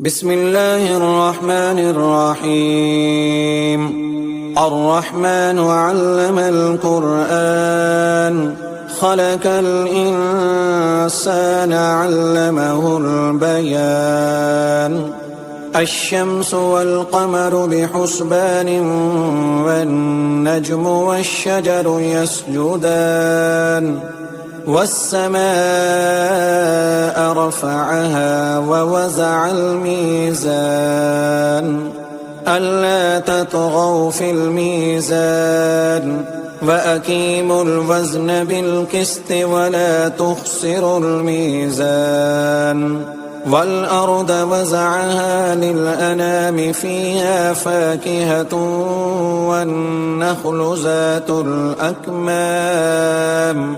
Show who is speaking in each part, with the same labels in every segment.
Speaker 1: بسم الله الرحمن الرحيم. الرحمن علم القرآن خلق الإنسان علمه البيان. الشمس والقمر بحسبان والنجم والشجر يسجدان والسماء رفعها ووزع الميزان ألا تطغوا في الميزان وأقيموا الوزن بالقسط ولا تخسروا الميزان. والأرض وزعها للأنام فيها فاكهة والنخل ذات الأكمام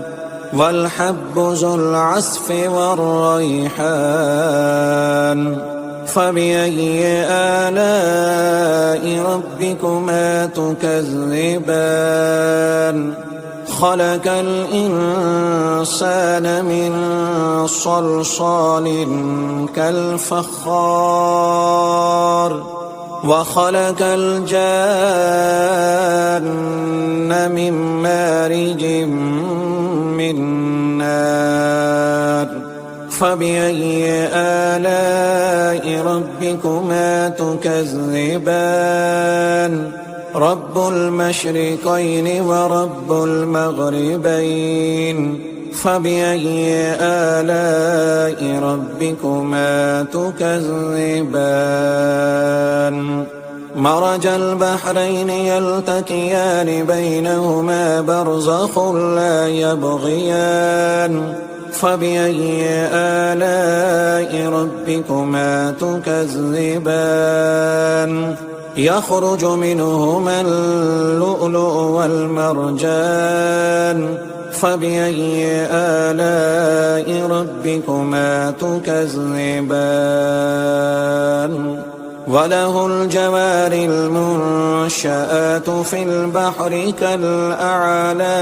Speaker 1: والحب ذو العصف والريحان. فبأي آلاء ربكما تكذبان؟ خلق الإنسان من صلصال كالفخار وخلق الجان من مارج من نار. فبأي آلاء ربكما تكذبان؟ رب المشرقين ورب المغربين. فبأي آلاء ربكما تكذبان؟ مرج البحرين يلتقيان بينهما برزخ لا يبغيان. فبأي آلاء ربكما تكذبان؟ يخرج منهما اللؤلؤ والمرجان. فبأي آلاء ربكما تكذبان؟ وله الجوار المنشآت في البحر كالأعلام.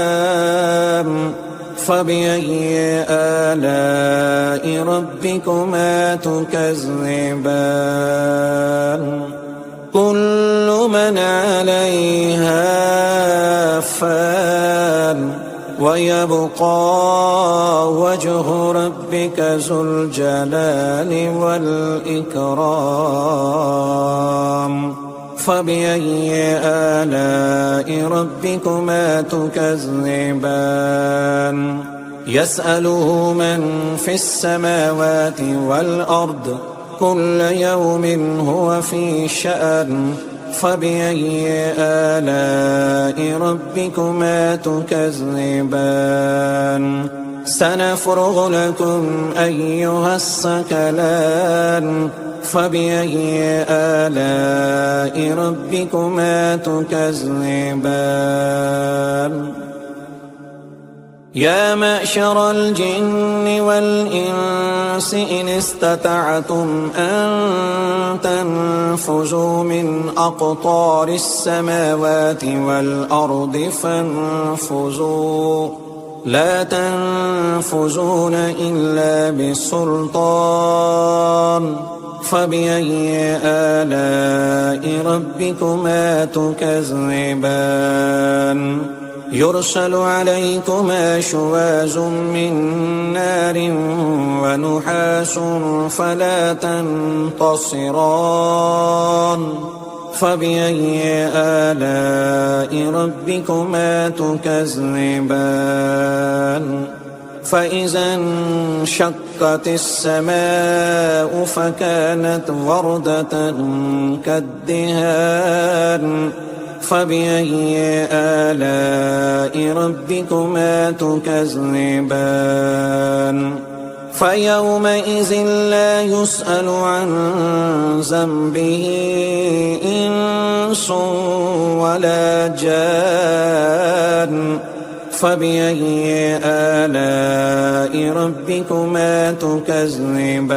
Speaker 1: فبأي آلاء ربكما تكذبان؟ كل من عليها فان ويبقى وجه ربك ذو الجلال والإكرام. فبأي آلاء ربكما تكذبان؟ يسأله من في السماوات والأرض كل يوم هو في شأن. فبأي آلاء ربكما تكذبان؟ سنفرغ لكم أيها الثقلان. فبأي آلاء ربكما تكذبان؟ يا معشر الجن والإنس إن استطعتم أن تنفذوا من أقطار السماوات والأرض فانفذوا لا تنفذون إلا بسلطان. فبأي آلاء ربكما تكذبان؟ يرسل عليكما شواظ من نار ونحاس فلا تنتصران. فبأي آلاء ربكما تكذبان؟ فإذا انشقت السماء فكانت وردة كالدهان. فبأي آلاء ربكما تكذبان؟ فيومئذ لا يسأل عن ذنبه إنس ولا جان. فبأي آلاء ربكما تكذبان؟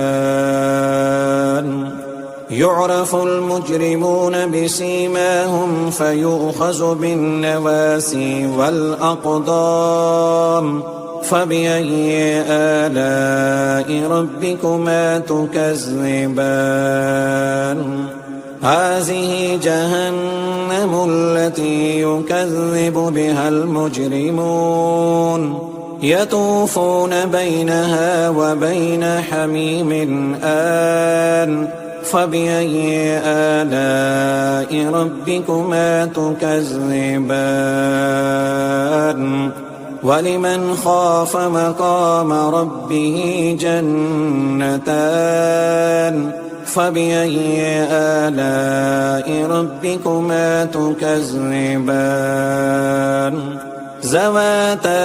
Speaker 1: يعرف المجرمون بسيماهم فيؤخذ بالنواسي والأقدام. فبأي آلاء ربكما تكذبان هذه جهنم التي يكذب بها المجرمون يطوفون بينها وبين حميم آن فبأي آلاء ربكما تكذبان ولمن خاف مقام ربه جنتان فبأي آلاء ربكما تكذبان ذواتا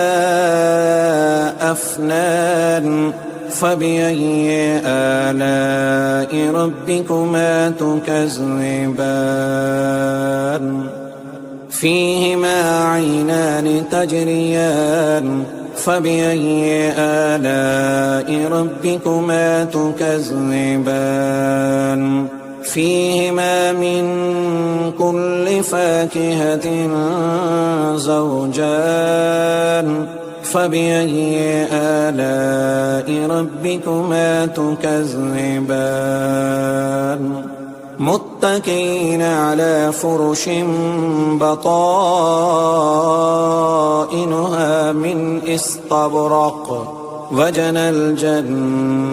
Speaker 1: أفنان فبأي آلاء ربكما تكذبان فيهما عينان تجريان فبأي آلاء ربكما تكذبان فيهما من كل فاكهة زوجان فبأي آلاء ربكما تكذبان متكئين على فرش بطائنها من استبرق وجنى الجنتين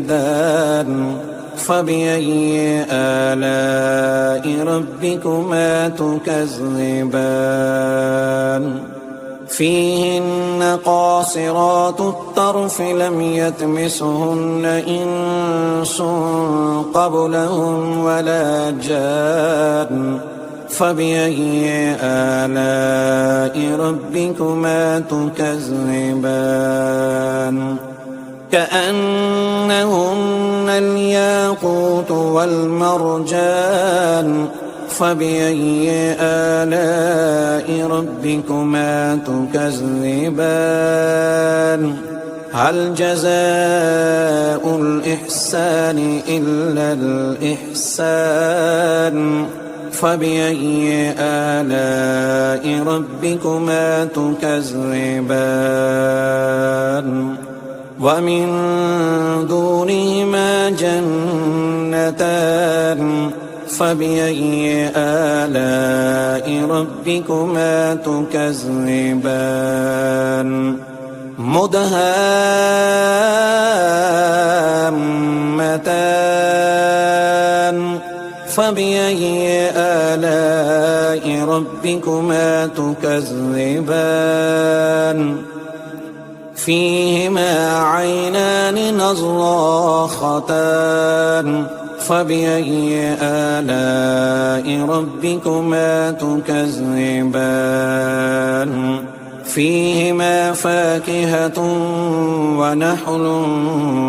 Speaker 1: دان فبأي آلاء ربكما تكذبان فيهن قاصرات الطرف لم يطمثهن إنس قبلهم ولا جان فبأي آلاء ربكما تكذبان كأنهن الياقوت والمرجان فبأي آلاء ربكما تكذبان هل جزاء الإحسان إلا الإحسان فبأي آلاء ربكما تكذبان ومن دونهما جنتان فبأي آلاء ربكما تكذبان مدهامتان فبأي آلاء ربكما تكذبان فيهما عينان نضاختان فبأي آلاء ربكما تكذبان فيهما فاكهة ونحل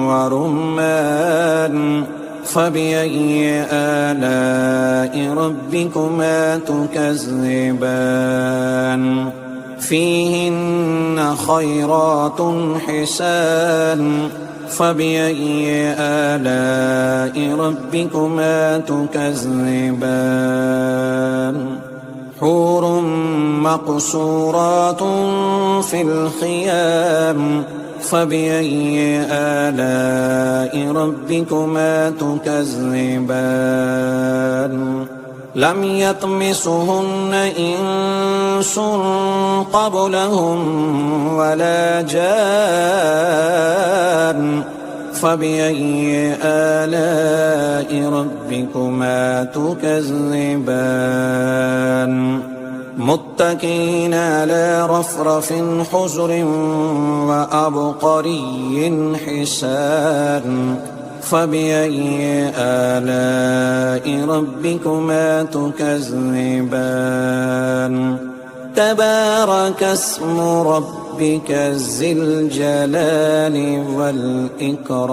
Speaker 1: ورمان فبأي آلاء ربكما تكذبان فيهن خيرات حسان فبأي آلاء ربكما تكذبان حور مقصورات في الخيام فبأي آلاء ربكما تكذبان لم يطمثهن إنس قبلهم ولا جان فبأي آلاء ربكما تكذبان متكئين على رفرف حجر وأبقري حسان فبأي آلاء ربكما تكذبان تبارك اسم ربك ذي الجلال والإكرام